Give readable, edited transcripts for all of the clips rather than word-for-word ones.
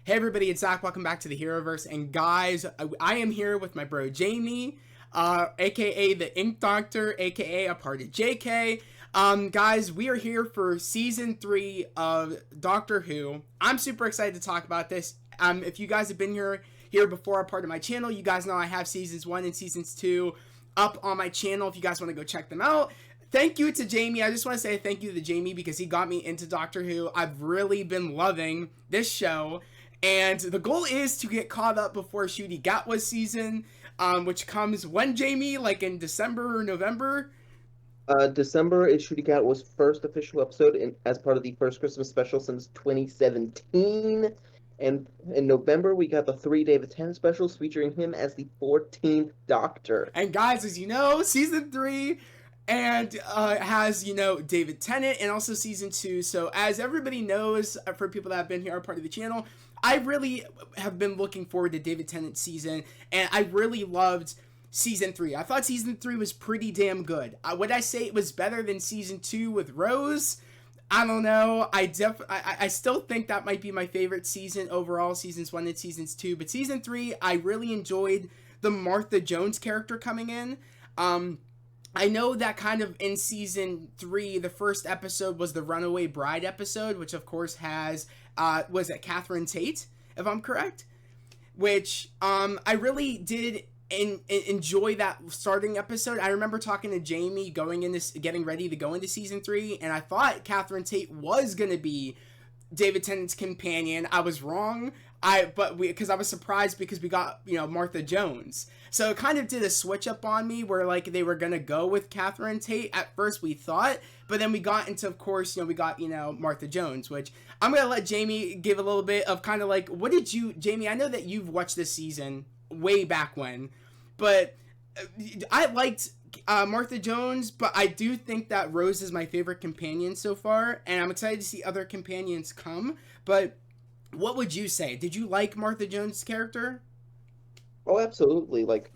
Hey everybody, it's Zach. Welcome back to the Heroverse. And guys, I am here with my bro Jamie, aka TheInkDoctor, aka a part of JK. Guys, we are here for season 3 of Doctor Who. I'm super excited to talk about this. If you guys have been here before, a part of my channel, you guys know I have seasons 1 and seasons 2 up on my channel if you guys want to go check them out. Thank you to Jamie. I just want to say thank you to Jamie because he got me into Doctor Who. I've really been loving this show. And the goal is to get caught up before Ncuti Gatwa's season, which comes when, Jamie? Like in December or November? December is Ncuti Gatwa's first official episode as part of the first Christmas special since 2017. And in November, we got the 3 David Tennant specials featuring him as the 14th Doctor. And guys, as you know, season 3 and has, David Tennant, and also season 2. So as everybody knows, for people that have been here, are part of the channel, I really have been looking forward to David Tennant's season, and I really loved season 3. I thought season 3 was pretty damn good. Would I say it was better than season 2 with Rose? I don't know. I still think that might be my favorite season overall, seasons 1 and seasons 2. But season 3, I really enjoyed the Martha Jones character coming in. I know that kind of in season 3, the first episode was the Runaway Bride episode, which of course has, was it Catherine Tate, if I'm correct? Which, I really did enjoy that starting episode. I remember talking to Jamie getting ready to go into season 3, and I thought Catherine Tate was going to be David Tennant's companion. I was wrong. Because I was surprised because we got, Martha Jones. So it kind of did a switch up on me where, like, they were going to go with Catherine Tate at first, we thought. But then we got into, of course, we got, Martha Jones, which I'm going to let Jamie give a little bit of kind of like, Jamie, I know that you've watched this season way back when, but I liked Martha Jones, but I do think that Rose is my favorite companion so far, and I'm excited to see other companions come, but what would you say? Did you like Martha Jones' character? Oh, absolutely. Like,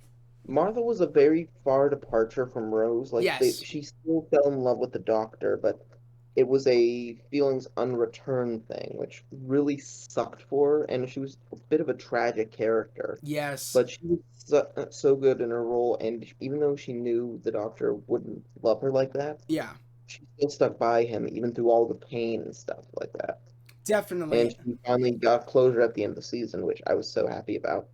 Martha was a very far departure from Rose. Like, Yes. she still fell in love with the Doctor, but it was a feelings unreturned thing, which really sucked for her, and she was a bit of a tragic character. Yes. But she was so good in her role, and even though she knew the Doctor wouldn't love her like that, Yeah. she still stuck by him, even through all the pain and stuff like that. And Definitely. she finally got closure at the end of the season, which I was so happy about.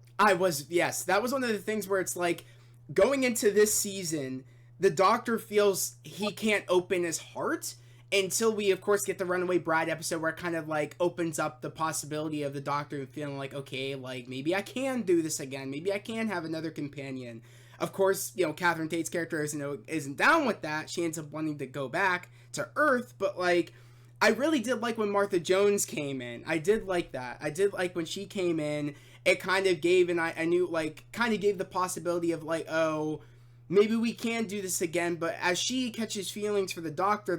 Yes, that was one of the things where it's like, going into this season, the Doctor feels he can't open his heart until we, of course, get the Runaway Bride episode where it kind of, like, opens up the possibility of the Doctor feeling like, okay, like, maybe I can do this again. Maybe I can have another companion. Of course, Catherine Tate's character isn't down with that. She ends up wanting to go back to Earth, but, like, I really did like when Martha Jones came in. I did like that. I did like when she came in. It kind of gave, and I knew, like, kind of gave the possibility of, like, oh, maybe we can do this again. But as she catches feelings for the Doctor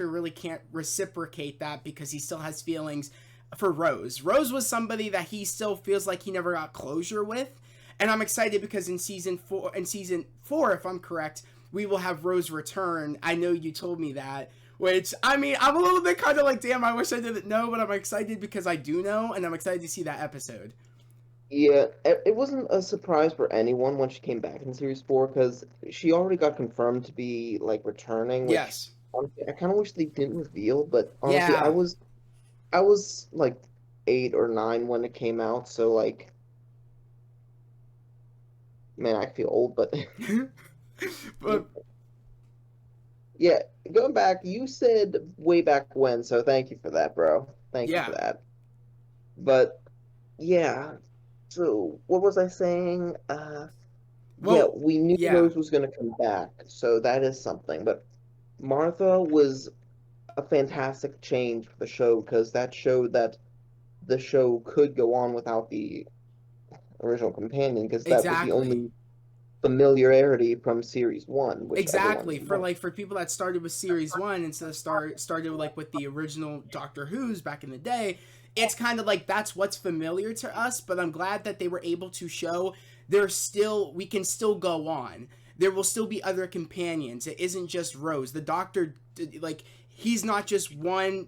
really can't reciprocate that because he still has feelings for Rose. Rose was somebody that he still feels like he never got closure with. And I'm excited because in season 4, if I'm correct, we will have Rose return. I know you told me that. Which, I mean, I'm a little bit kind of like, damn, I wish I didn't know, but I'm excited because I do know, and I'm excited to see that episode. Yeah, it wasn't a surprise for anyone when she came back in Series 4, because she already got confirmed to be, like, returning, which, Yes. honestly, I kind of wish they didn't reveal, but honestly, Yeah. I was, like, 8 or 9 when it came out, so, like, man, I feel old, but, But, yeah, going back, you said way back when, so thank you for that, bro. Thank you for yeah. that. But, yeah, so, what was I saying? Yeah, Well, we knew yeah. Rose was going to come back, so that is something. But Martha was a fantastic change for the show because that showed that the show could go on without the original companion because that was the Exactly. only familiarity from series one, which everyone Exactly. loved. For people that started with series 1 instead of started like with the original Doctor Who's back in the day, it's kind of like that's what's familiar to us, but I'm glad that they were able to show we can still go on. There will still be other companions. It isn't just Rose. The Doctor, like, he's not just one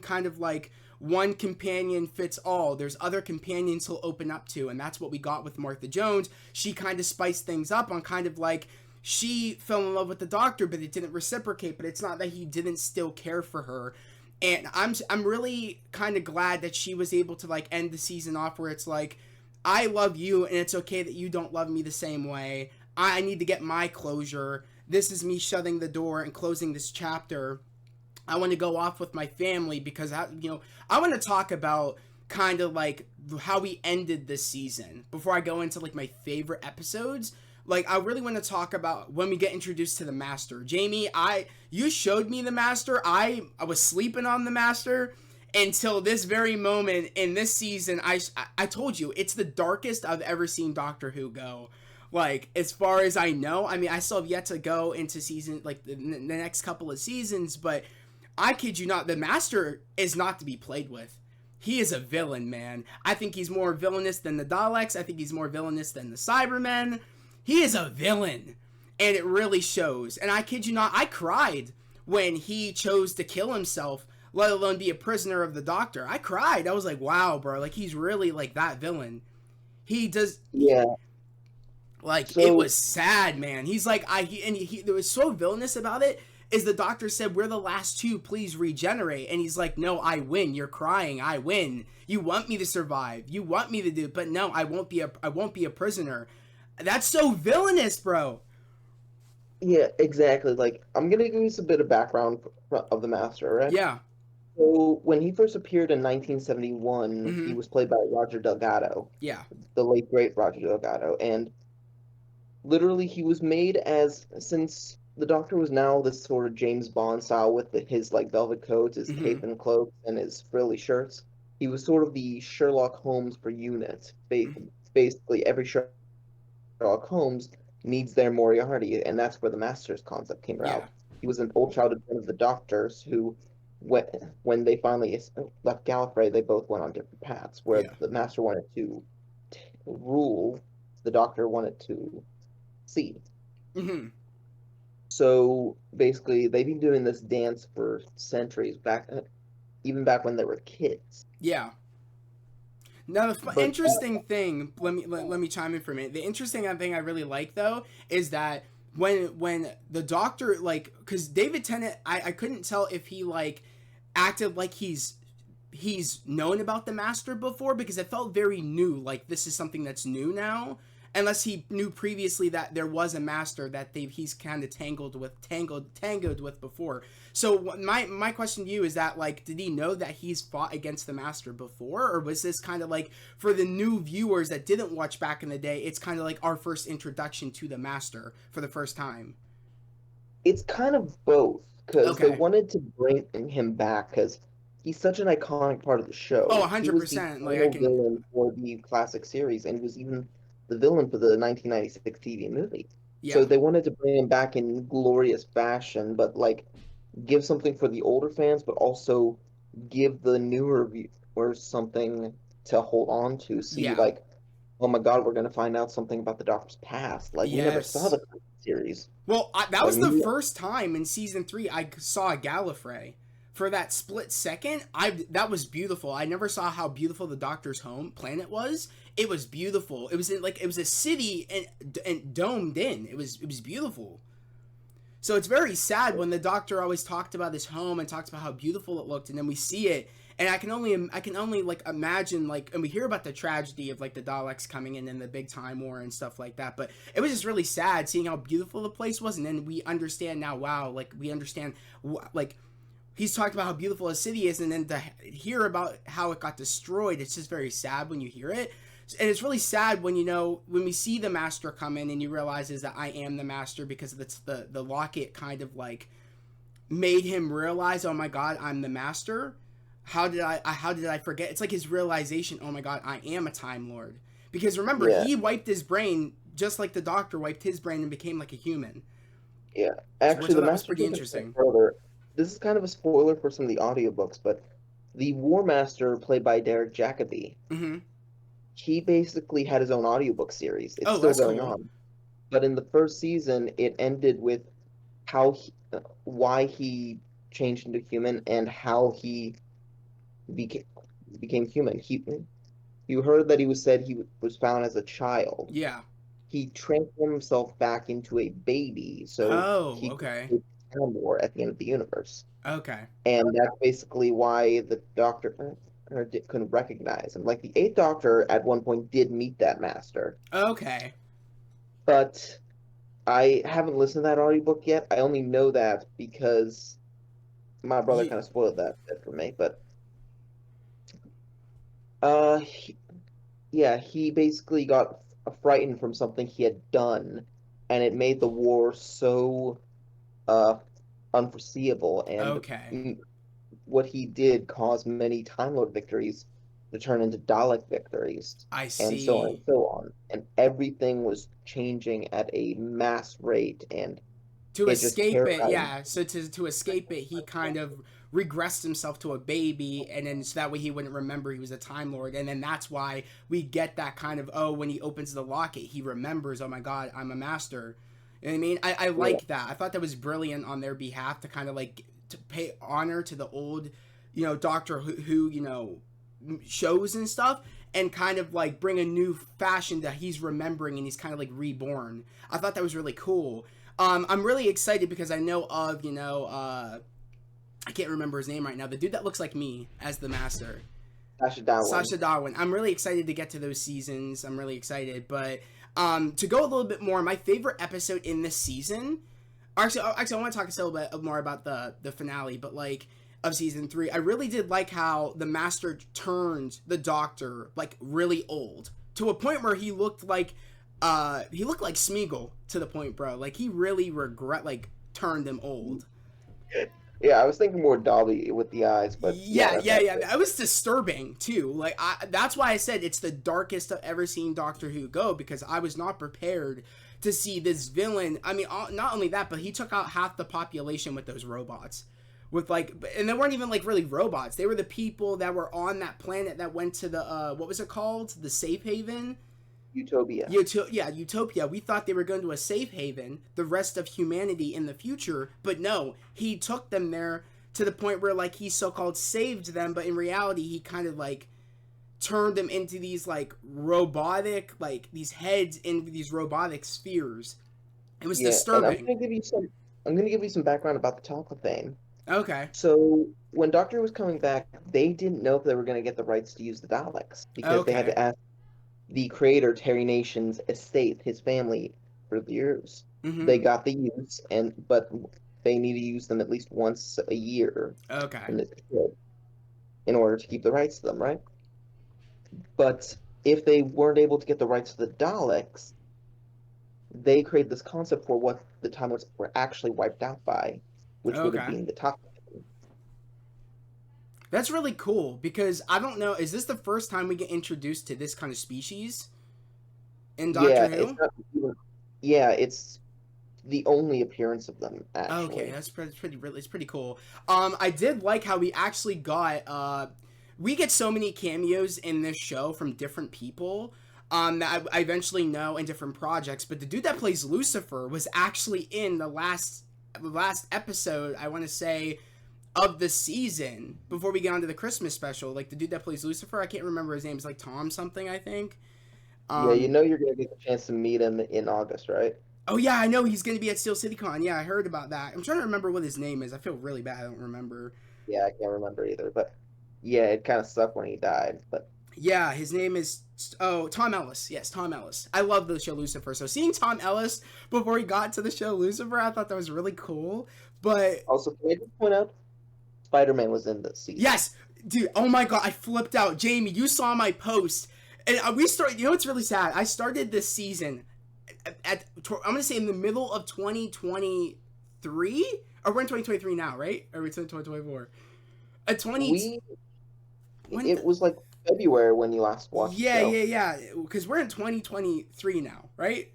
kind of like one companion fits all. There's other companions he'll open up to, and that's what we got with Martha Jones. She kind of spiced things up on kind of like she fell in love with the Doctor, but it didn't reciprocate. But it's not that he didn't still care for her. And I'm really kind of glad that she was able to like end the season off where it's like, I love you, and it's okay that you don't love me the same way. I need to get my closure. This is me shutting the door and closing this chapter. I want to go off with my family because I want to talk about kind of like how we ended this season before I go into like my favorite episodes. Like, I really want to talk about when we get introduced to the Master. Jamie, you showed me the Master. I was sleeping on the Master until this very moment in this season. I told you, it's the darkest I've ever seen Doctor Who go. Like, as far as I know, I mean, I still have yet to go into season, like, the next couple of seasons, but I kid you not, the Master is not to be played with. He is a villain, man. I think he's more villainous than the Daleks. I think he's more villainous than the Cybermen. He is a villain, and it really shows. And I kid you not, I cried when he chose to kill himself, let alone be a prisoner of the Doctor. I cried. I was like, wow, bro, like, he's really, like, that villain. He does... Yeah. Like, so, it was sad, man. He's like, there was so villainous about it, is the Doctor said, we're the last two, please regenerate. And he's like, no, I win. You're crying. I win. You want me to survive. You want me to do it, but no, I won't be a prisoner. That's so villainous, bro. Yeah, exactly. Like, I'm gonna give you a bit of background of the Master, right? Yeah. So, when he first appeared in 1971, he was played by Roger Delgado. Yeah. The late, great Roger Delgado. And literally, he was made since the Doctor was now this sort of James Bond style with his, like, velvet coats, his cape and cloak, and his frilly shirts. He was sort of the Sherlock Holmes for unit. Basically, every Sherlock Holmes needs their Moriarty, and that's where the Master's concept came out. Yeah. He was an old childhood friend of the Doctor's who, when they finally left Gallifrey, they both went on different paths, where the Master wanted to rule, the Doctor wanted to see. So basically, they've been doing this dance for centuries, even back when they were kids. Yeah. Now, the interesting thing, let me chime in for a minute. The interesting thing I really like, though, is that when the Doctor, like, because David Tennant, I couldn't tell if he, like, acted like he's known about the Master before, because it felt very new, like, this is something that's new now, unless he knew previously that there was a Master that he's kind of tangled with before. So my question to you is that, like, did he know that he's fought against the Master before, or was this kind of like, for the new viewers that didn't watch back in the day, it's kind of like our first introduction to the Master for the first time? It's kind of both, because they wanted to bring him back because he's such an iconic part of the show. Oh, 100%. He was the villain for the classic series, and he was even the villain for the 1996 TV movie. Yeah. So they wanted to bring him back in glorious fashion, but, like, give something for the older fans, but also give the newer viewers something to hold on to. See, like, oh my God, we're going to find out something about the Doctor's past. Like, we never saw the series. Well, that was the first time in season 3 I saw a Gallifrey. For that split second, that was beautiful. I never saw how beautiful the Doctor's home planet was. It was beautiful. It was it was a city and domed in. It was beautiful. So it's very sad when the Doctor always talked about his home and talked about how beautiful it looked, and then we see it, and I can only like imagine, like, and we hear about the tragedy of, like, the Daleks coming in and the big time war and stuff like that, but it was just really sad seeing how beautiful the place was, and then we understand now, wow, like, we understand, like, he's talked about how beautiful a city is, and then to hear about how it got destroyed, it's just very sad when you hear it. And it's really sad when, when we see the Master come in and he realizes that I am the Master, because it's the locket kind of, like, made him realize, oh my God, I'm the Master. How did I forget? It's like his realization, oh my God, I am a Time Lord. Because remember, he wiped his brain just like the Doctor wiped his brain and became like a human. Yeah, actually, the Master pretty interesting. This is kind of a spoiler for some of the audiobooks, but the War Master, played by Derek Jacobi, he basically had his own audiobook series. It's still going on. But in the first season, it ended with why he changed into human and how he he became human. You heard that he was said he was found as a child. Yeah. He transformed himself back into a baby so Oh, he could okay. escape Time War at the end of the universe. Okay. And that's basically why the Doctor couldn't recognize him. Like the Eighth Doctor at one point did meet that master, Okay. but I haven't listened to that audiobook yet. I only know that because my brother Ye- kind of spoiled that bit for me. But uh, he, yeah, he basically got frightened from something he had done, and it made the war so uh unforeseeable. And okay. what he did caused many Time Lord victories to turn into Dalek victories, I and so on and see. so on. And everything was changing at a mass rate, and To it just escape it, terrified him. yeah. So to escape it, he kind of regressed himself to a baby, and then so that way he wouldn't remember he was a Time Lord, and then that's why we get that kind of, oh, when he opens the locket, he remembers, oh my god, I'm a master. You know what I mean? I Yeah, like that. I thought that was brilliant on their behalf to kind of like to pay honor to the old, Doctor Who, shows and stuff, and kind of like bring a new fashion that he's remembering and he's kind of like reborn. I thought that was really cool. I'm really excited because I know of, I can't remember his name right now. The dude that looks like me as the master, Sasha Darwin. Sasha Darwin. I'm really excited to get to those seasons. I'm really excited. But to go a little bit more, my favorite episode in this season. Actually, I want to talk a little bit more about the finale, but like of season 3, I really did like how the master turned the Doctor like really old to a point where he looked like Smeagol to the point, bro. Like he really turned him old. Yeah, I was thinking more Dobby with the eyes, but yeah, Yeah. that's it. That was disturbing too. That's why I said it's the darkest I've ever seen Doctor Who go, because I was not prepared to see this villain. I mean, not only that, but he took out half the population with those robots. With and they weren't even like really robots. They were the people that were on that planet that went to the what was it called? The safe haven. Utopia. Utopia. We thought they were going to a safe haven, the rest of humanity in the future, but no, he took them there to the point where like he so-called saved them, but in reality he kind of like turned them into these like robotic, like these heads in these robotic spheres. It was Yeah, and disturbing. I'm gonna give you some background about the Talclophane. Okay. So when Doctor was coming back, they didn't know if they were gonna get the rights to use the Daleks because they had Okay. to ask the creator, Terry Nation's estate, his family, for the use. Mm-hmm. They got the use, but they need to use them at least once a year Okay. in this show in order to keep the rights to them, right? But if they weren't able to get the rights to the Daleks, they created this concept for what the Time Lords were actually wiped out by, which would have Okay. been the top. That's really cool because I don't know, is this the first time we get introduced to this kind of species in Doctor Yeah, it's Who? not even, yeah, it's the only appearance of them Okay, actually. that's pretty really, it's pretty cool. I did like how we actually got we get so many cameos in this show from different people that I eventually know in different projects, but the dude that plays Lucifer was actually in the last episode, I want to say, of the season before we get on to the Christmas special. Like the dude that plays Lucifer, I can't remember his name. It's like Tom something, I think. Yeah, you Um, know you're gonna get the chance to meet him in August, right? oh yeah, I know he's gonna be at Steel City Con. Yeah, I heard about that. I'm trying to remember what his name is. I feel really bad. I don't remember. Yeah, I can't remember either, but yeah, it kind of sucked when he died. But Yeah, his name is Tom Ellis. Yes, Tom Ellis. I love the show Lucifer. So seeing Tom Ellis before he got to the show Lucifer, I thought that was really cool. But also, can I just point out, Spider-Man was in this season. yes, dude. Oh my god, I flipped out. Jamie, you saw my post, and we started. You know what's really sad? I started this season I'm gonna say in the middle of 2023, or we're in 2023 now, right? Or we're in 2024. 20 We when It was like February when you last watched the yeah, show. yeah, yeah. Because we're in 2023 now, right?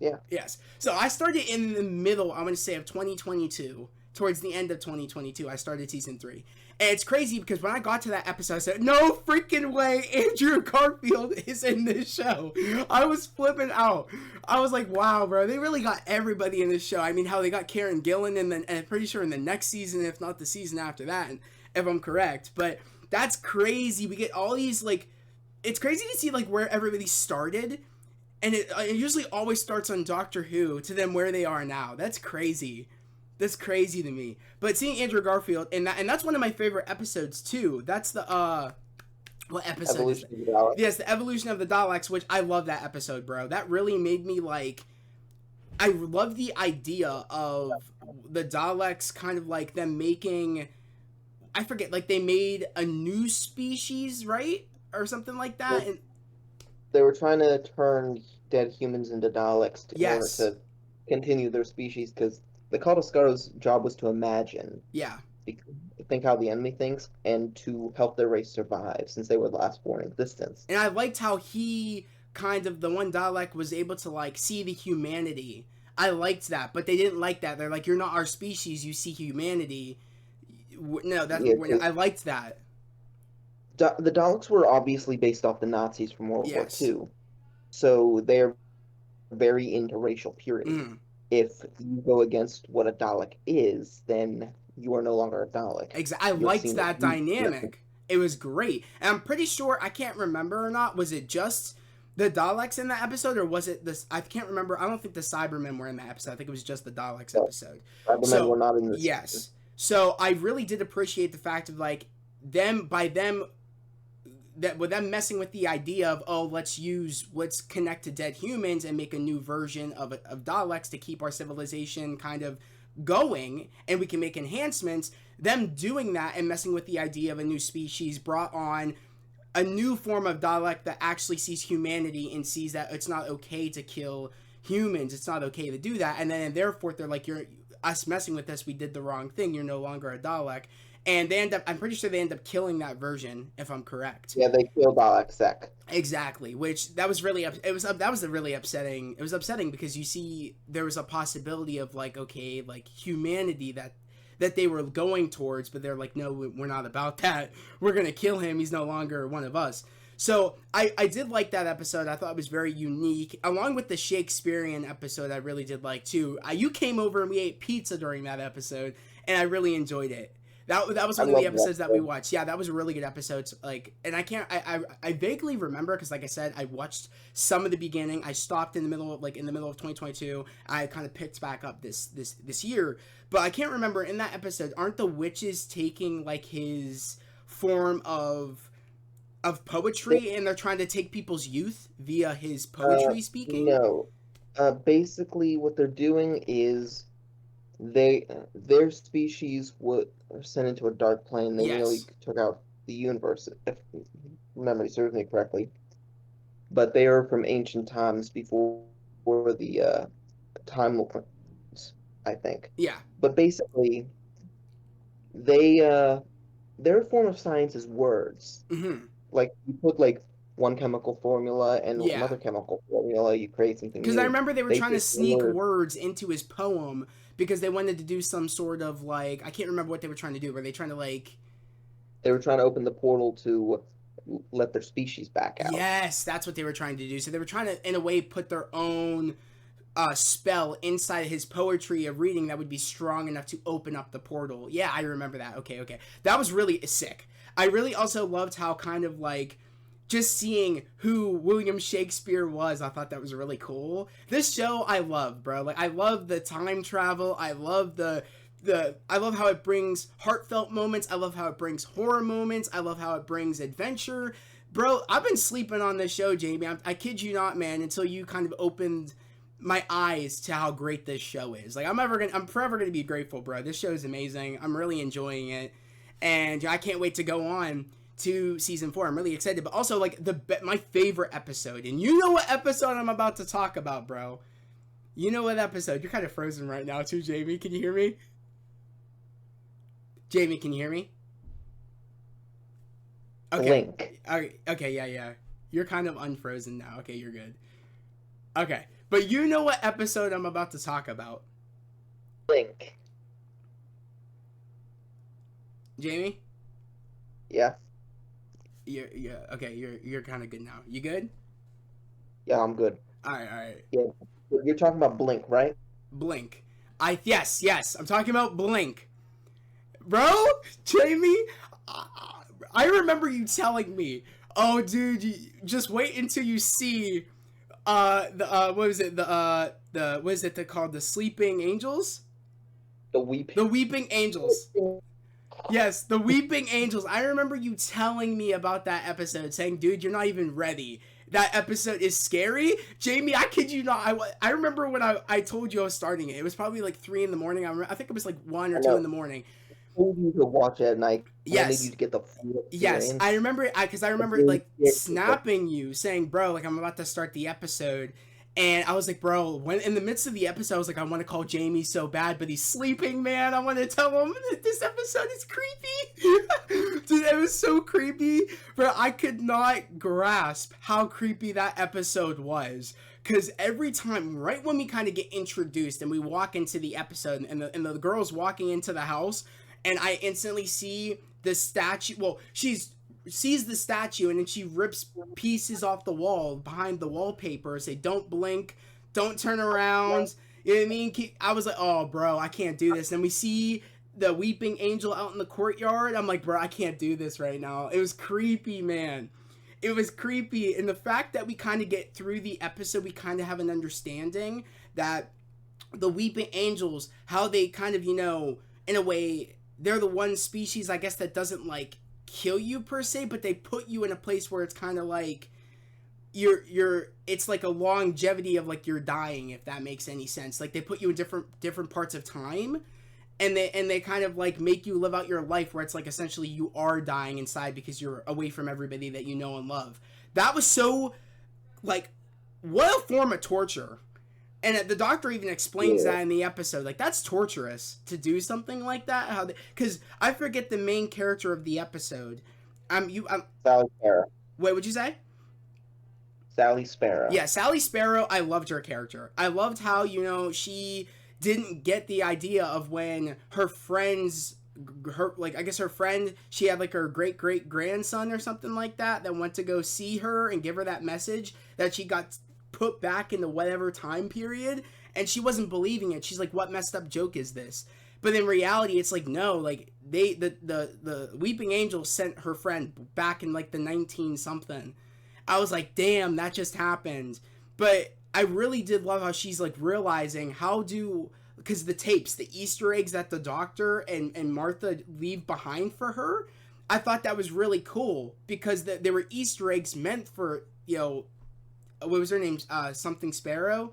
Yeah. Yes. So I started in the middle, I'm going to say, of 2022. Towards the end of 2022, I started season 3. And it's crazy because when I got to that episode, I said, no freaking way Andrew Garfield is in this show. I was flipping out. I was like, wow, bro. They really got everybody in this show. I mean, how they got Karen Gillan, and then I'm pretty sure in the next season, if not the season after that, if I'm correct. But That's crazy. We get all these, like, it's crazy to see, like, where everybody started, and it usually always starts on Doctor Who to then where they are now. That's crazy. That's crazy to me. But seeing Andrew Garfield, and that's one of my favorite episodes too. That's the what episode is it? Evolution of the Daleks. Yes, the evolution of the Daleks, which I love that episode, bro. That really made me like. I love the idea of the Daleks, kind of like them making. I forget, like they made a new species, right, or something like that. And they were trying to turn dead humans into Daleks in order yes, to continue their species, because the Caldescaro's job was to imagine, yeah. think how the enemy thinks, and to help their race survive, since they were the last born in existence. And I liked how he kind of, the one Dalek was able to like see the humanity. I liked that, but they didn't like that. They're like, "You're not our species. You see humanity." No, that's Yeah, I liked that. the Daleks were obviously based off the Nazis from World War Yes. II, so they're very into racial purity. Mm. If you go against what a Dalek is, then you are no longer a Dalek. Exactly. I You're liked seen that as dynamic. It was great. And I'm pretty sure, I can't remember or not, was it just the Daleks in that episode, or was it this? I can't remember. I don't think the Cybermen were in that episode. I think it was just the Daleks episode. Cybermen were not in this. Yes. So I really did appreciate the fact of like them that with them messing with the idea of, oh, let's connect to dead humans and make a new version of Daleks to keep our civilization kind of going, and we can make enhancements. Them doing that and messing with the idea of a new species brought on a new form of Dalek that actually sees humanity and sees that it's not okay to kill humans. It's not okay to do that. And then therefore they're like, you're us messing with this, we did the wrong thing. You're no longer a Dalek. And they end up, I'm pretty sure they end up killing that version, if I'm correct. Yeah, they killed Dalek Sec. Exactly, which that was really that was a really upsetting. It was upsetting because you see there was a possibility of like, okay, like humanity that they were going towards, but they're like, no, we're not about that. We're gonna kill him. He's no longer one of us. So I did like that episode. I thought it was very unique, along with the Shakespearean episode. I really did like too. You came over and we ate pizza during that episode, and I really enjoyed it. That was one of the episodes that we watched. Yeah, that was a really good episode. Like, and I vaguely remember because, like I said, I watched some of the beginning. I stopped in the middle of 2022. I kind of picked back up this year, but I can't remember in that episode. Aren't the witches taking like his form of poetry, and they're trying to take people's youth via his poetry speaking? No, basically what they're doing is their species were sent into a dark plane. They nearly took out the universe, if memory serves me correctly. But they are from ancient times before the time lords, I think. Yeah. But basically, their form of science is words. Mm-hmm. Like you put like one chemical formula and another chemical formula, you create something new. Because I remember they were trying to sneak words into his poem because they wanted to do some sort of like, I can't remember what they were trying to do. Were they trying to like? They were trying to open the portal to let their species back out. Yes, that's what they were trying to do. So they were trying to, in a way, put their own spell inside his poetry of reading that would be strong enough to open up the portal. Yeah, I remember that. Okay. That was really sick. I really also loved how kind of like just seeing who William Shakespeare was. I thought that was really cool. This show I love, bro. Like I love the time travel. I love I love how it brings heartfelt moments. I love how it brings horror moments. I love how it brings adventure. Bro, I've been sleeping on this show, Jamie. I kid you not, man, until you kind of opened my eyes to how great this show is. Like I'm forever gonna be grateful, bro. This show is amazing. I'm really enjoying it, and I can't wait to go on to season 4. I'm really excited. But also, like my favorite episode, and you know what episode I'm about to talk about, bro. You know what episode? You're kind of frozen right now, too, Jamie. Can you hear me? Jamie, can you hear me? Okay. Blink. Okay, yeah. You're kind of unfrozen now. Okay, you're good. Okay. But you know what episode I'm about to talk about? Blink. Jamie? Yeah. You're kind of good now. You good? Yeah, I'm good. All right. Yeah. You're talking about Blink, right? Blink. Yes. I'm talking about Blink. Bro, Jamie, I remember you telling me, "Oh, dude, just wait until you see what was it the what is it called, the Sleeping Angels, The weep. the Weeping Angels." Yes, the Weeping Angels. I remember you telling me about that episode, saying, "Dude, you're not even ready. That episode is scary." Jamie, I kid you not. I remember when I told you I was starting it. It was probably like 3 in the morning. I think it was like 1 or 2 in the morning. I told you to watch it at night. I wanted you Yes. to get the full Yes, experience. I remember, because I remember like snapping you, saying, "Bro, like I'm about to start the episode," and I was like, "Bro," when in the midst of the episode, I was like, "I want to call Jamie so bad, but he's sleeping, man. I want to tell him that this episode is creepy." Dude, it was so creepy, but I could not grasp how creepy that episode was. Because every time, right when we kind of get introduced and we walk into the episode, and the girl's walking into the house, and I instantly see the statue. Well, sees the statue, and then she rips pieces off the wall behind the wallpaper. Say, "Don't blink, don't turn around." You know what I mean? I was like, "Oh, bro, I can't do this." And we see the Weeping Angel out in the courtyard. I'm like, "Bro, I can't do this right now." It was creepy, man. It was creepy, and the fact that we kind of get through the episode, we kind of have an understanding that the Weeping Angels, how they kind of, in a way, they're the one species, I guess, that doesn't like kill you per se, but they put you in a place where it's kind of like it's like a longevity of like you're dying, if that makes any sense. Like they put you in different parts of time, and they kind of like make you live out your life where it's like essentially you are dying inside because you're away from everybody that you know and love. That was so, like, what a form of torture. And the doctor even explains that in the episode. Like, that's torturous to do something like that. Because I forget the main character of the episode. Sally Sparrow. Wait, what'd you say? Sally Sparrow. Yeah, Sally Sparrow. I loved her character. I loved how, she didn't get the idea of when her friends, I guess her friend, she had like her great grandson or something like that went to go see her and give her that message, that she got put back into whatever time period, and she wasn't believing it. She's like, "What messed up joke is this?" But in reality, it's like, no, like the Weeping Angel sent her friend back in like the 19 something. I was like, damn, that just happened. But I really did love how she's like realizing because the tapes, the Easter eggs that the doctor and Martha leave behind for her, I thought that was really cool, because they were Easter eggs meant for, what was her name? Something Sparrow?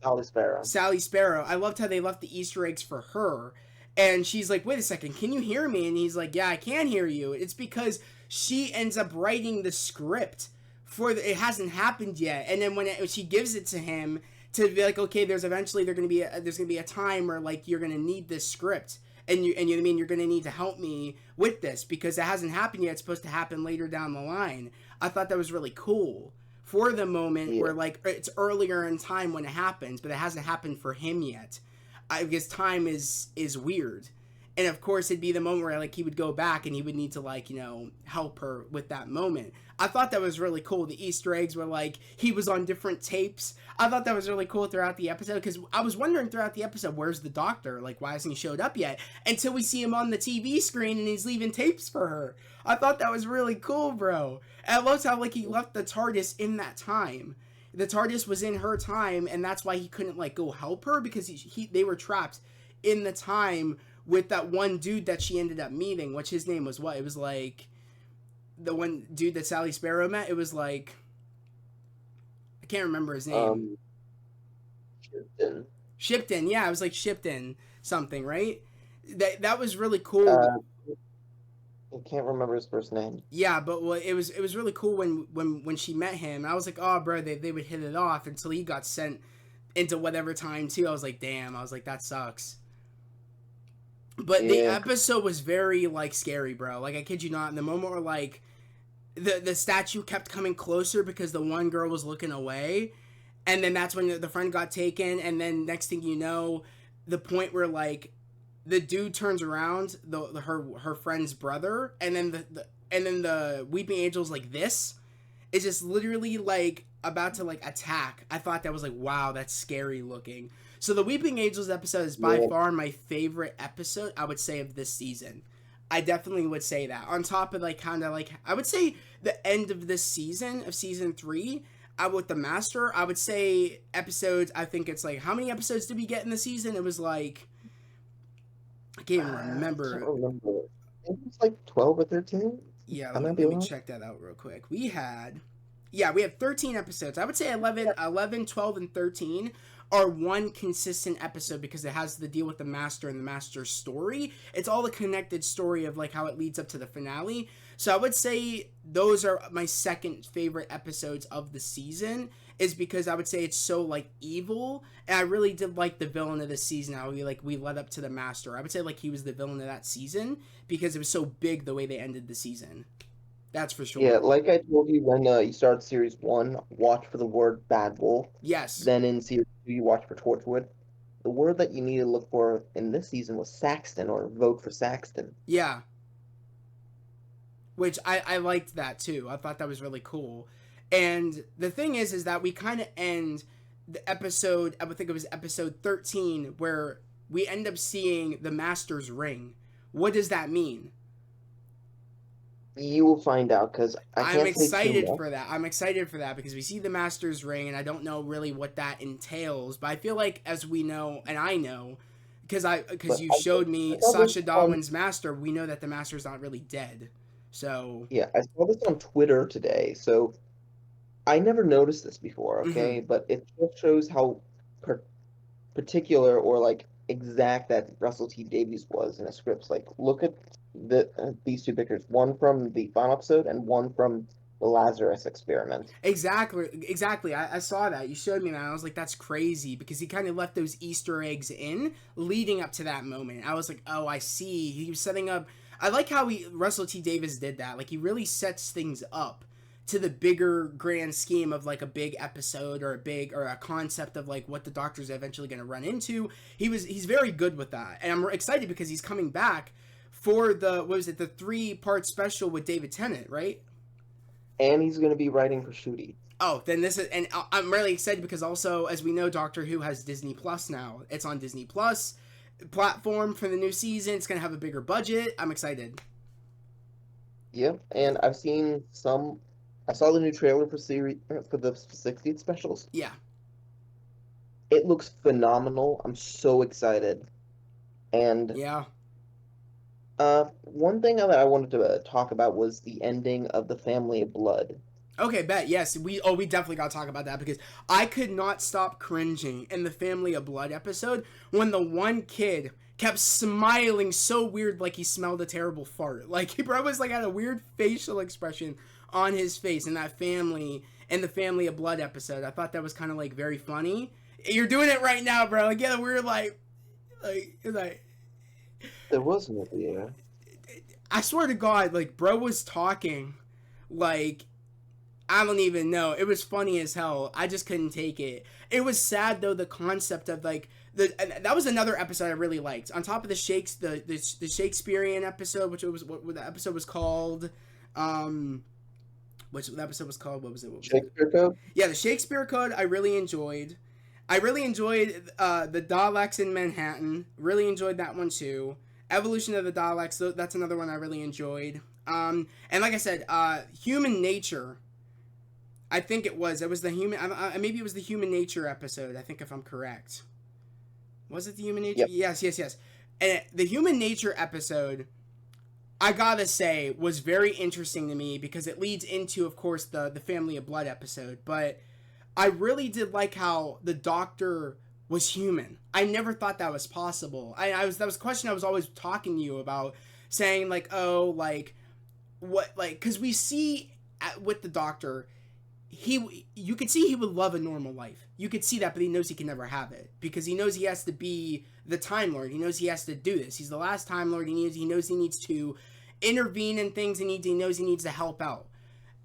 Sally Sparrow. Sally Sparrow. I loved how they left the Easter eggs for her. And she's like, "Wait a second, can you hear me?" And he's like, "Yeah, I can hear you." It's because she ends up writing the script it hasn't happened yet. And then when she gives it to him to be like, "Okay, there's gonna be a time where like you're gonna need this script, and you know what I mean, you're gonna need to help me with this because it hasn't happened yet. It's supposed to happen later down the line." I thought that was really cool for the moment where like it's earlier in time when it happens, but it hasn't happened for him yet. I guess time is weird. And of course it'd be the moment where like he would go back and he would need to like, help her with that moment. I thought that was really cool. The Easter eggs were like he was on different tapes. I thought that was really cool throughout the episode, because I was wondering throughout the episode, where's the doctor? Like, why hasn't he showed up yet? Until we see him on the TV screen and he's leaving tapes for her. I thought that was really cool, bro. And I loved how like he left the TARDIS in that time. The TARDIS was in her time, and that's why he couldn't like go help her, because they were trapped in the time with that one dude that she ended up meeting, which his name was what? It was like the one dude that Sally Sparrow met. It was like, I can't remember his name. Shipton. Yeah, it was like Shipton something, right? That was really cool. I can't remember his first name. Yeah, but it was really cool when she met him. I was like, oh, bro, they would hit it off until he got sent into whatever time too. I was like, damn. I was like, that sucks. But the episode was very like scary, bro. Like, I kid you not. In the moment where like the statue kept coming closer because the one girl was looking away, and then that's when the friend got taken, and then next thing you know, the point where like the dude turns around, her friend's brother, and then the Weeping Angel's like this. It's just literally like about to like attack. I thought that was like, wow, that's scary looking. So the Weeping Angels episode is by far my favorite episode, I would say, of this season. I definitely would say that. On top of like kind of like I would say the end of this season of season 3, with the Master, I would say episodes. I think it's like how many episodes did we get in the season? It was like I can't even I can't remember. remember. I think it's like 12 or 13. Yeah, I might be let me wrong. check that out real quick. We had 13 episodes. I would say 11, 12, and 13 are one consistent episode because it has the deal with the Master and the Master's story. It's all a connected story of like how it leads up to the finale. So I would say those are my second favorite episodes of the season, is because I would say it's so like evil, and I really did like the villain of the season. How we led up to the Master. I would say like he was the villain of that season because it was so big the way they ended the season. That's for Yeah, sure. like I told you when you started series 1, watch for the word Bad Wolf. Yes. Then in series 2, you watch for Torchwood. The word that you need to look for in this season was Saxton, or vote for Saxton. Yeah. Which I liked that too. I thought that was really cool. And the thing is that we kind of end the episode, I would think it was episode 13, where we end up seeing the Master's ring. What does that mean? You will find out because I I'm can't say too excited much. for that. I'm excited for that because we see the Master's ring, and I don't know really what that entails. But I feel like, as we know, and I know, because But you showed I me saw this Sasha on Darwin's Master, we know that the Master's not really dead. So, yeah, I saw this on Twitter today. So I never noticed this before, mm-hmm. okay? But it just shows how per particular or like exact that Russell T Davies was in the scripts. Like, look at these two pictures, one from the final episode and one from the Lazarus experiment. Exactly, exactly. I saw that. You showed me that. I was like, that's crazy because he kind of left those Easter eggs in leading up to that moment. I was like, oh, I see. He was setting up. I like how Russell T Davis did that. Like he really sets things up to the bigger grand scheme of like a big episode or a concept of like what the Doctor's eventually going to run into. He's very good with that, and I'm excited because he's coming back for the 3-part special with David Tennant, right? And he's going to be writing for Shooty. Oh, then this is, and I'm really excited because also, as we know, Doctor Who has Disney Plus now. It's on Disney Plus platform for the new season. It's gonna have a bigger budget. I'm excited. Yep, and I've seen some. I saw the new trailer for the 60th specials. Yeah. It looks phenomenal. I'm so excited. And Yeah. one thing that I wanted to talk about was the ending of The Family of Blood. Okay, bet. Yes, we definitely got to talk about that because I could not stop cringing in the Family of Blood episode when the one kid kept smiling so weird like he smelled a terrible fart. Like he probably was like had a weird facial expression on his face in the Family of Blood episode. I thought that was kind of like very funny. You're doing it right now, bro. Like yeah, we're like There was no yeah. I swear to God, like bro was talking like I don't even know. It was funny as hell. I just couldn't take it. It was sad though. The concept of like that was another episode I really liked. On top of the Shakespearean episode, which was what the episode was called. Which the episode was called? What was it? Shakespeare Code? Yeah, the Shakespeare Code. I really enjoyed. The Daleks in Manhattan. Really enjoyed that one too. Evolution of the Daleks. That's another one I really enjoyed. And like I said, Human Nature. I think it was. It was the human. Maybe it was the Human Nature episode. I think if I'm correct. Was it the Human Nature? Yep. Yes. And the Human Nature episode, I gotta say, was very interesting to me because it leads into, of course, the Family of Blood episode. But I really did like how the Doctor was human. I never thought that was possible. That was a question I was always talking to you about, saying like, oh, like what, like, because we see with the Doctor. You could see he would love a normal life. You could see that, but he knows he can never have it because he knows he has to be the Time Lord. He knows he has to do this. He's the last Time Lord. He knows he needs to intervene in things. He knows he needs to help out.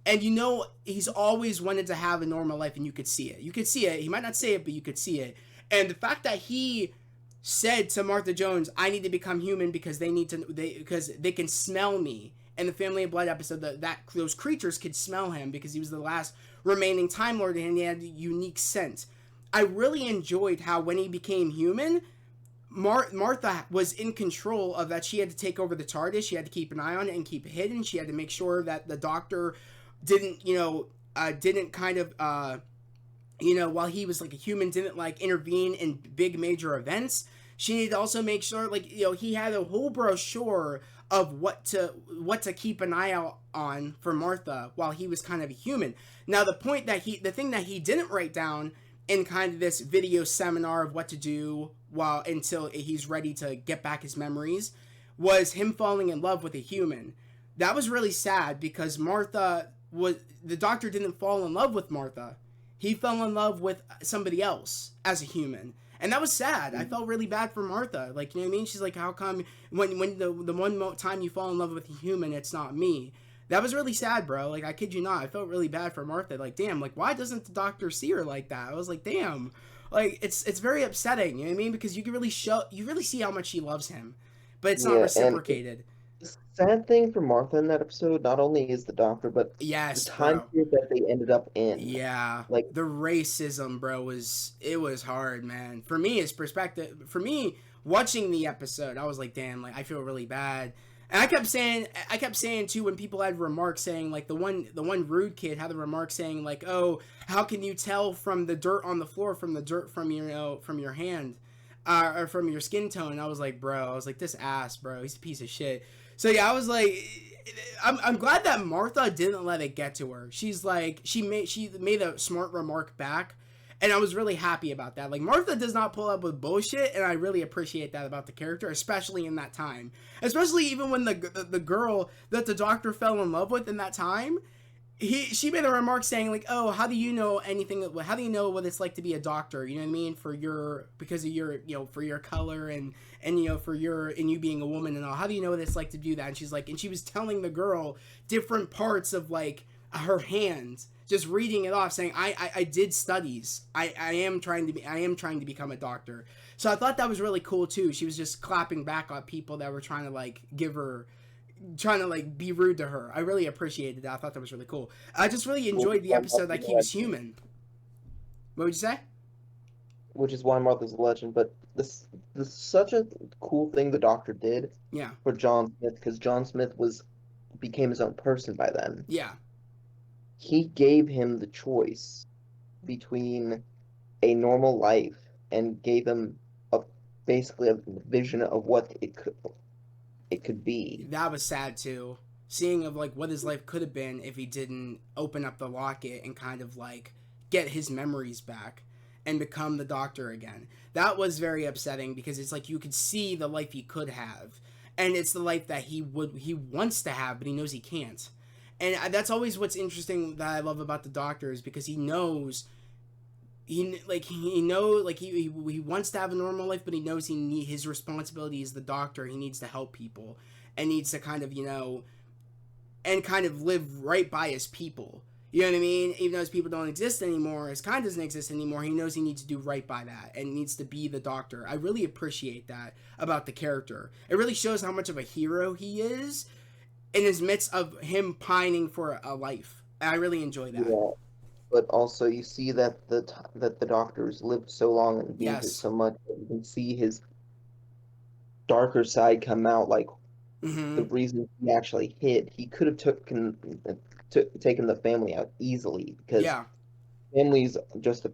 And he's always wanted to have a normal life, and you could see it. You could see it. He might not say it, but you could see it. And the fact that he said to Martha Jones, "I need to become human because because they can smell me." And the Family of Blood episode, that those creatures could smell him because he was the last remaining Time Lord and he had a unique scent. I really enjoyed how when he became human, Martha was in control of that. She had to take over the TARDIS. She had to keep an eye on it and keep it hidden. She had to make sure that the Doctor didn't, didn't kind of, while he was like a human, didn't like intervene in big major events. She needed to also make sure, like, he had a whole brochure of what to keep an eye out on for Martha while he was kind of a human. Now, the thing that he didn't write down in kind of this video seminar of what to do until he's ready to get back his memories was him falling in love with a human. That was really sad because the Doctor didn't fall in love with Martha. He fell in love with somebody else as a human. And that was sad. I felt really bad for Martha. Like, you know what I mean? She's like, how come when the one time you fall in love with a human, it's not me? That was really sad, bro. Like, I kid you not. I felt really bad for Martha. Like, damn, like, why doesn't the Doctor see her like that? I was like, damn. Like, it's very upsetting, you know what I mean? Because you really see how much she loves him. But it's not reciprocated. The sad thing for Martha in that episode not only is the Doctor, but the Yes, time bro. period that they ended up in. Yeah. Like, The racism, bro, was hard, man. For me, watching the episode, I was like, damn, like, I feel really bad. And I kept saying too, when people had remarks saying, like, the one rude kid had the remark saying, like, oh, how can you tell from the dirt on the floor from the dirt from your hand, or from your skin tone? And I was like, this ass, bro, he's a piece of shit. So yeah, I was like, I'm glad that Martha didn't let it get to her. She's like, she made a smart remark back. And I was really happy about that. Like, Martha does not pull up with bullshit, and I really appreciate that about the character, especially in that time. Especially even when the girl that the Doctor fell in love with in that time, she made a remark saying, like, oh, how do you know anything? How do you know what it's like to be a doctor? You know what I mean? Because of your, for your color and for you being a woman and all. How do you know what it's like to do that? And she's like, and she was telling the girl different parts of, like, her hands, just reading it off, saying, I did studies. I am trying to become a doctor. So I thought that was really cool too. She was just clapping back on people that were trying to like be rude to her. I really appreciated that. I thought that was really cool. I just really enjoyed the episode like he was human. What would you say? Which is why Martha's a legend. But this is such a cool thing the Doctor did Yeah. for John Smith, because John Smith became his own person by then. Yeah. He gave him the choice between a normal life and gave him basically a vision of what it could be. That was sad too. Seeing of like what his life could have been if he didn't open up the locket and kind of like get his memories back and become the Doctor again. That was very upsetting because it's like you could see the life he could have, and it's the life that he wants to have, but he knows he can't. And that's always what's interesting that I love about the Doctor, is because he knows he wants to have a normal life, but he knows his responsibility as the Doctor. He needs to help people and needs to kind of and kind of live right by his people. You know what I mean? Even though his people don't exist anymore, his kind doesn't exist anymore, he knows he needs to do right by that and needs to be the Doctor. I really appreciate that about the character. It really shows how much of a hero he is in his midst of him pining for a life. I really enjoy that. Yeah, but also you see that the Doctor's lived so long and been through so much that you can see his darker side come out. Like, the reason he actually hid, he could have taken the family out easily, because families just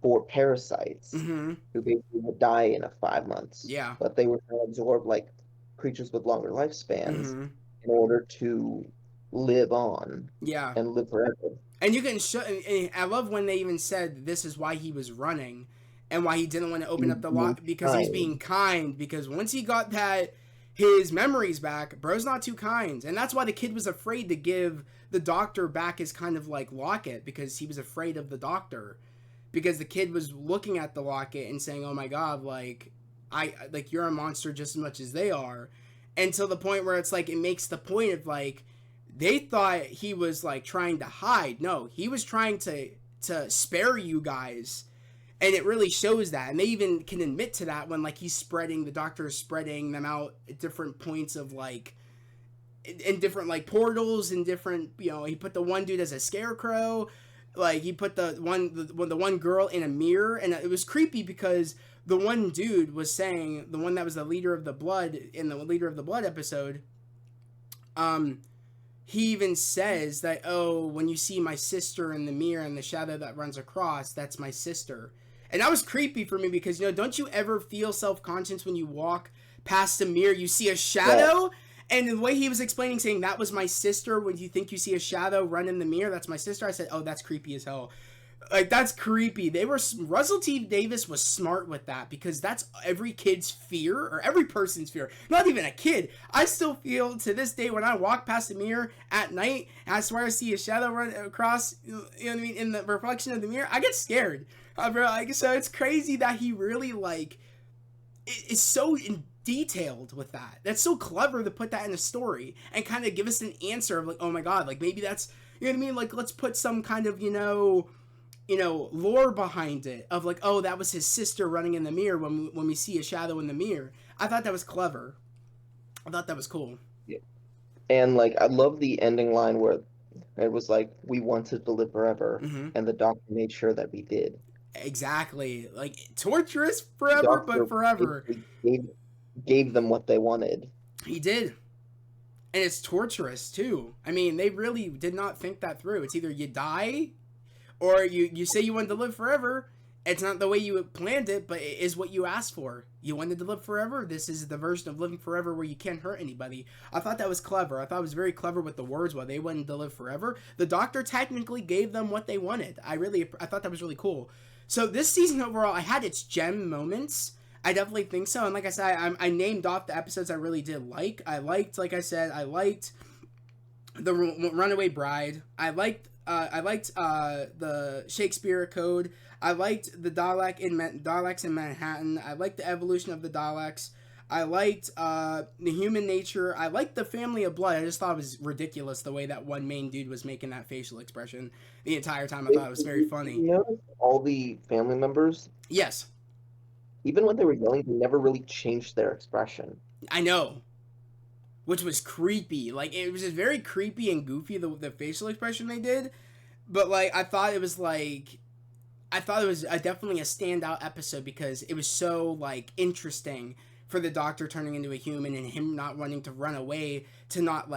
for parasites who basically would die in 5 months. Yeah. But they were trying to absorb like creatures with longer lifespans in order to live on. Yeah. And live forever. And you can show. And I love when they even said this is why he was running, and why he didn't want to open up the lock, because he's being kind. Because once he got his memories back, bro's not too kind, and that's why the kid was afraid to give the Doctor back his kind of like locket, because he was afraid of the Doctor, because the kid was looking at the locket and saying, "Oh my God, like you're a monster just as much as they are," until the point where it's like it makes the point of like. They thought he was like trying to hide. No, he was trying to spare you guys, and it really shows that. And they even can admit to that when like the Doctor is spreading them out at different points of like, in different like portals and different. He put the one dude as a scarecrow. Like he put the one girl in a mirror, and it was creepy because the one dude was saying, the one that was the leader of the blood in the Leader of the Blood episode, he even says that, oh, when you see my sister in the mirror and the shadow that runs across, that's my sister. And that was creepy for me because, don't you ever feel self-conscious when you walk past a mirror, you see a shadow? Yeah. And the way he was explaining, saying that was my sister, when you think you see a shadow run in the mirror, that's my sister. I said, oh, that's creepy as hell. Like, that's creepy. Russell T Davis was smart with that because that's every kid's fear, or every person's fear. Not even a kid. I still feel to this day when I walk past a mirror at night and I swear I see a shadow run across, you know what I mean, in the reflection of the mirror, I get scared. So it's crazy that he really, is so detailed with that. That's so clever to put that in a story and kind of give us an answer of, like, oh my god, like, maybe that's, you know what I mean? Like, let's put some kind of, lore behind it of, like, oh, that was his sister running in the mirror when we see a shadow in the mirror. I thought that was clever. I thought that was cool. Yeah. And, I love the ending line where it was like, we wanted to live forever, and the doctor made sure that we did. Exactly. Like, torturous forever, but forever. Gave them what they wanted. He did. And it's torturous, too. I mean, they really did not think that through. It's either you die, or you say you wanted to live forever. It's not the way you planned it, but it is what you asked for. You wanted to live forever? This is the version of living forever where you can't hurt anybody. I thought that was clever. I thought it was very clever with the words while they wanted to live forever. The doctor technically gave them what they wanted. I thought that was really cool. So this season overall, I had its gem moments. I definitely think so. And like I said, I named off the episodes I really did like. I liked the Runaway Bride. I liked the Shakespeare Code. I liked the Daleks in Manhattan. I liked the evolution of the Daleks. I liked the human nature. I liked the family of blood. I just thought it was ridiculous the way that one main dude was making that facial expression the entire time. I thought it was very funny. You notice all the family members? Yes. Even when they were yelling, they never really changed their expression. I know. Which was creepy. Like, it was just very creepy and goofy, the facial expression they did. But, I thought it was, definitely a standout episode because it was so, interesting for the doctor turning into a human and him not wanting to run away to not,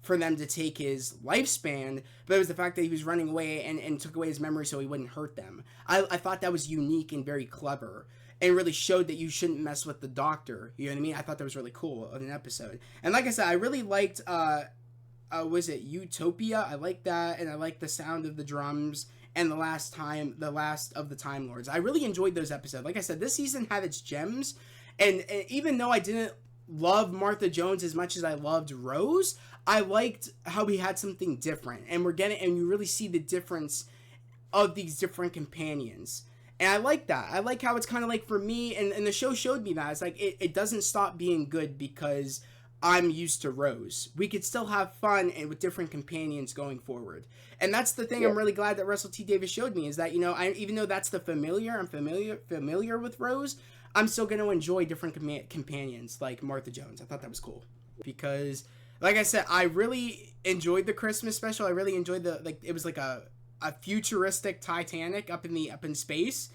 for them to take his lifespan. But it was the fact that he was running away and took away his memory so he wouldn't hurt them. I thought that was unique and very clever. And really showed that you shouldn't mess with the doctor. You know what I mean? I thought that was really cool of an episode. And like I said, I really liked, was it Utopia? I liked that, and I liked the sound of the drums, and the last of the Time Lords. I really enjoyed those episodes. Like I said, this season had its gems, and even though I didn't love Martha Jones as much as I loved Rose, I liked how we had something different. And you really see the difference of these different companions. And I like that. I like how it's kind of for me, and the show showed me that. It's it doesn't stop being good because I'm used to Rose. We could still have fun and with different companions going forward. And that's the thing. Yeah. I'm really glad that Russell T Davies showed me is that, even though that's the I'm familiar with Rose, I'm still going to enjoy different companions like Martha Jones. I thought that was cool because, like I said, I really enjoyed the Christmas special. I really enjoyed it was a futuristic Titanic up in space.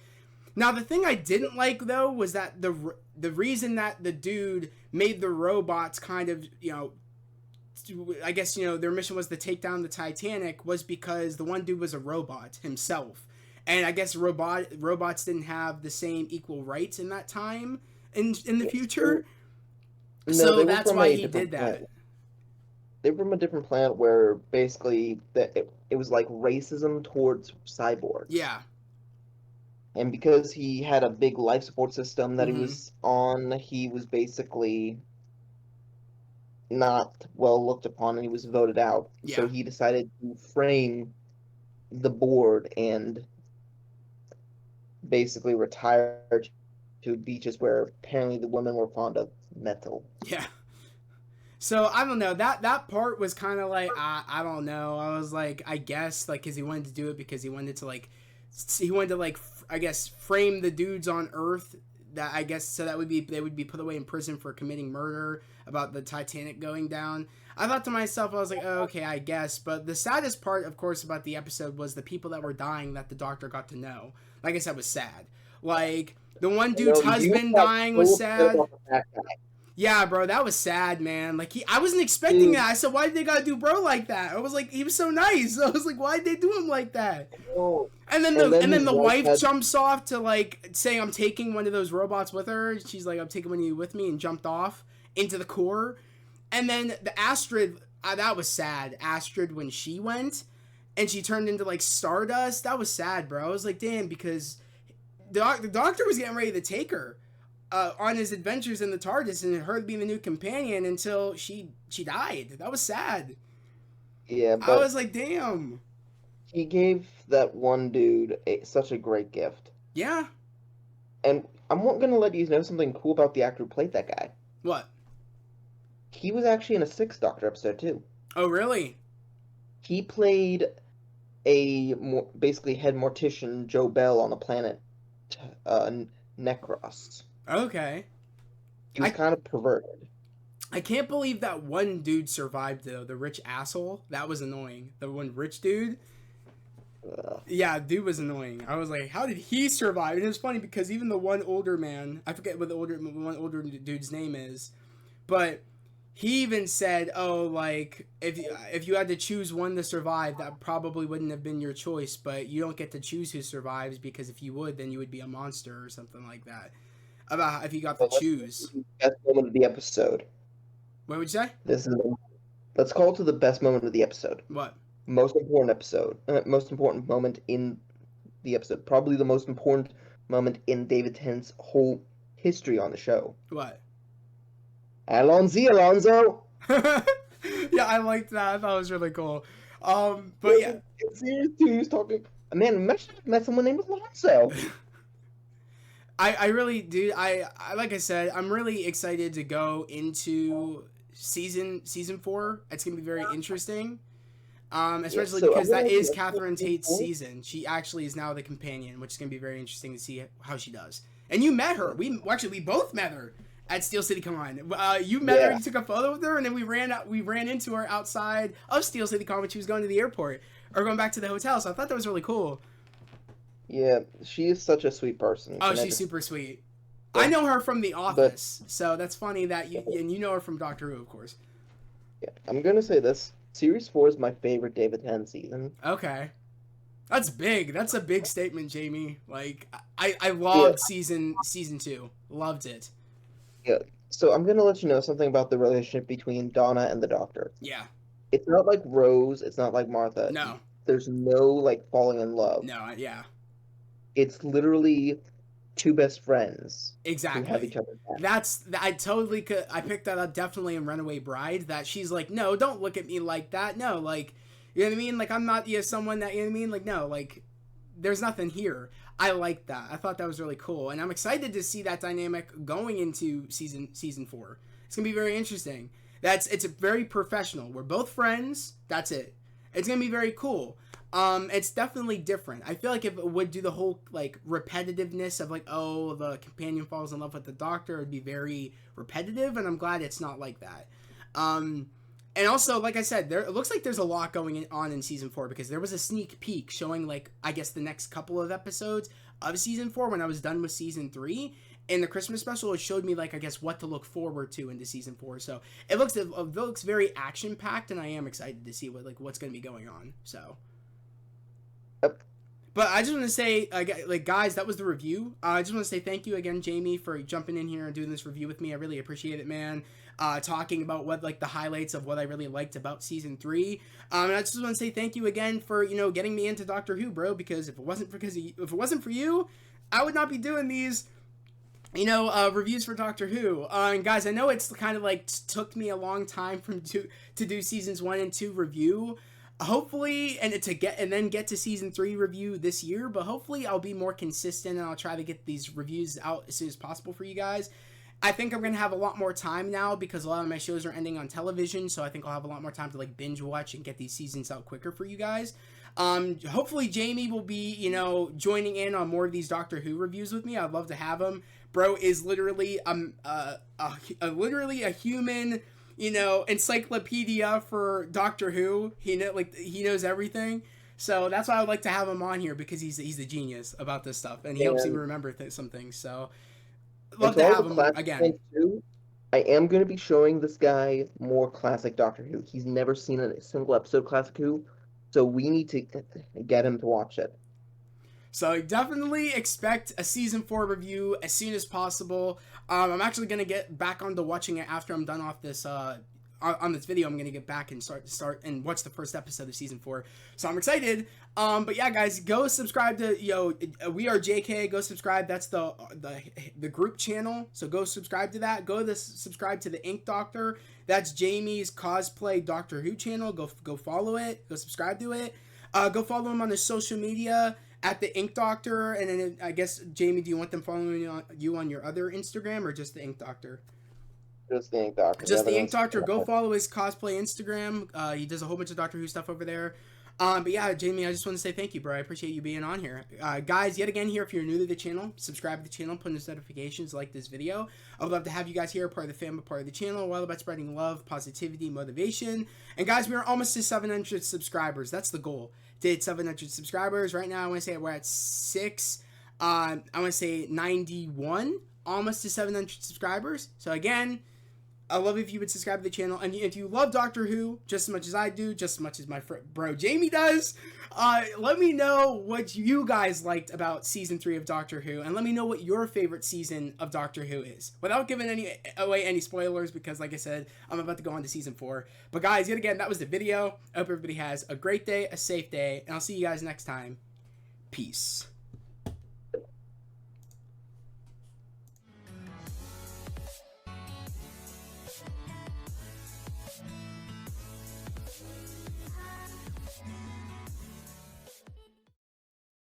Now, the thing I didn't like, though, was that the reason that the dude made the robots kind of, I guess, their mission was to take down the Titanic was because the one dude was a robot himself. And I guess robots didn't have the same equal rights in that time in the future. No, so that's why he did that. Planet. They were from a different planet where basically it was like racism towards cyborgs. Yeah. And because he had a big life support system that he was on, he was basically not well looked upon and he was voted out. Yeah. So he decided to frame the board and basically retire to beaches where apparently the women were fond of metal. Yeah. So, I don't know, that part was kind of I don't know, I was I guess, because he wanted to do it because he wanted to, I guess, frame the dudes on Earth, that, I guess, so that they would be put away in prison for committing murder about the Titanic going down. I thought to myself, I was like, oh, okay, I guess. But the saddest part, of course, about the episode was the people that were dying that the Doctor got to know. Like I said, was sad. Like, the one dude's You husband got dying so was upset sad. about that guy. Yeah, bro, that was sad, man. Like, I wasn't expecting Dude, that. I said, why did they gotta do bro like that? I was like, he was so nice. I was like, why did they do him like that? no. And then And then and then his the wife wife had jumps off to like say, I'm taking one of those robots with her. She's like, I'm taking one of you with me, and jumped off into the core. And then the Astrid, that was sad. Astrid, when she went and she turned into like Stardust, that was sad, bro. I was like, damn, because the Doctor was getting ready to take her on his adventures in the TARDIS, and her being the new companion until she died. That was sad. yeah, I but was like, damn. he gave that one dude such a great gift. Yeah. And I'm gonna let you know something cool about the actor who played that guy. What? He was actually in a Sixth Doctor episode too. Oh, really? He played basically head mortician Joe Bell on the planet uh, Necros. Okay. He was I kind of perverted. I can't believe that one dude survived though. The rich asshole. That was annoying. The one rich dude. Yeah, dude was annoying. I was like, how did he survive? And it was funny because even the one older man, I forget what the one older dude's name is, but he even said, "Oh, like if you had to choose one to survive, that probably wouldn't have been your choice. But you don't get to choose who survives because if you would, then you would be a monster or something like that." About if you got to choose. Best moment of the episode. What would you say? Let's call it to the best moment of the episode. What? Most important episode. Most important moment in the episode. Probably the most important moment in David Tennant's whole history on the show. What? Alonzo. Yeah, I liked that. I thought it was really cool. But yeah. In series 2, he was talking. Man, imagine if I met someone named Alonzo. I really, dude, I like I said, I'm really excited to go into season 4. It's gonna be very interesting. Especially because that is Catherine Tate's season. She actually is now the companion, which is gonna be very interesting to see how she does. And you met her. We both met her at Steel City Con. You met her, you took a photo with her, and then we ran into her outside of Steel City Con when she was going to the airport or going back to the hotel. So I thought that was really cool. Yeah, she is such a sweet person. Oh, she's super sweet. I know her from The Office, so that's funny that you know her from Doctor Who, of course. Yeah, I'm gonna say this. Series 4 is my favorite David Tennant season. Okay. That's big. That's a big statement, Jamie. Like, I loved season 2. Loved it. Yeah, so I'm gonna let you know something about the relationship between Donna and the Doctor. Yeah. It's not like Rose, it's not like Martha. No. There's no, like, falling in love. No, yeah. It's literally two best friends Exactly. who have each other back. I totally could. I picked that up definitely in Runaway Bride. That she's like, no, don't look at me like that. No, like, you know what I mean? Like, I'm not someone that, you know what I mean? Like, no, like, there's nothing here. I like that. I thought that was really cool, and I'm excited to see that dynamic going into season 4. It's gonna be very interesting. It's very professional. We're both friends. That's it. It's gonna be very cool. It's definitely different. I feel like if it would do the whole, like, repetitiveness of, like, oh, the companion falls in love with the Doctor, it would be very repetitive, and I'm glad it's not like that. And also, like I said, it looks like there's a lot going on in season 4, because there was a sneak peek showing, like, I guess the next couple of episodes of season 4 when I was done with season 3. In the Christmas special, it showed me, like, I guess what to look forward to into season 4. So it looks very action packed, and I am excited to see what's going to be going on. So. But I just want to say, like, guys, that was the review. I just want to say thank you again, Jamie, for jumping in here and doing this review with me. I really appreciate it, man. Talking about what, like, the highlights of what I really liked about season 3. And I just want to say thank you again for, getting me into Doctor Who, bro. Because if it wasn't for you, I would not be doing these, reviews for Doctor Who. And guys, I know it's kind of like took me a long time to do seasons 1 and 2 review. Hopefully, and then get to season 3 review this year, but hopefully I'll be more consistent and I'll try to get these reviews out as soon as possible for you guys. I think I'm going to have a lot more time now because a lot of my shows are ending on television, so I think I'll have a lot more time to, like, binge watch and get these seasons out quicker for you guys. Hopefully Jamie will be, joining in on more of these Doctor Who reviews with me. I'd love to have him. Bro is literally literally a human encyclopedia for Doctor Who. He knows everything. So that's why I would like to have him on here, because he's a genius about this stuff, and he helps you And remember some things. So and love to to all the have him classic again. fans too, I am going to be showing this guy more classic Doctor Who. He's never seen a single episode of Classic Who, so we need to get him to watch it. So definitely expect a season 4 review as soon as possible. I'm actually gonna get back onto watching it after I'm done off this on this video. I'm gonna get back and start and watch the first episode of season 4. So I'm excited. But yeah, guys, go subscribe to We Are JK. Go subscribe. That's the group channel. So go subscribe to that. Subscribe to the Ink Doctor. That's Jamie's cosplay Doctor Who channel. Go follow it. Go subscribe to it. Go follow him on his social media at the Ink Doctor. And then I guess, Jamie, do you want them following you on your other Instagram, or just the Ink Doctor? Just the Ink Doctor. Just the Ink Doctor. Go follow his cosplay Instagram. He does a whole bunch of Doctor Who stuff over there. But yeah, Jamie, I just want to say thank you, bro. I appreciate you being on here. Guys, yet again here, if you're new to the channel, subscribe to the channel, put in the notifications, like this video. I would love to have you guys here, part of the family, part of the channel. We're all about spreading love, positivity, motivation. And guys, we are almost to 700 subscribers. That's the goal. To hit 700 subscribers. Right now, I want to say we're at 6. I want to say 91. Almost to 700 subscribers. So again, I love if you would subscribe to the channel, and if you love Doctor Who just as much as I do, just as much as my bro Jamie does, let me know what you guys liked about season 3 of Doctor Who, and let me know what your favorite season of Doctor Who is, without giving away any spoilers, because like I said, I'm about to go on to season 4. But guys, yet again, that was the video. I hope everybody has a great day, a safe day, and I'll see you guys next time. Peace.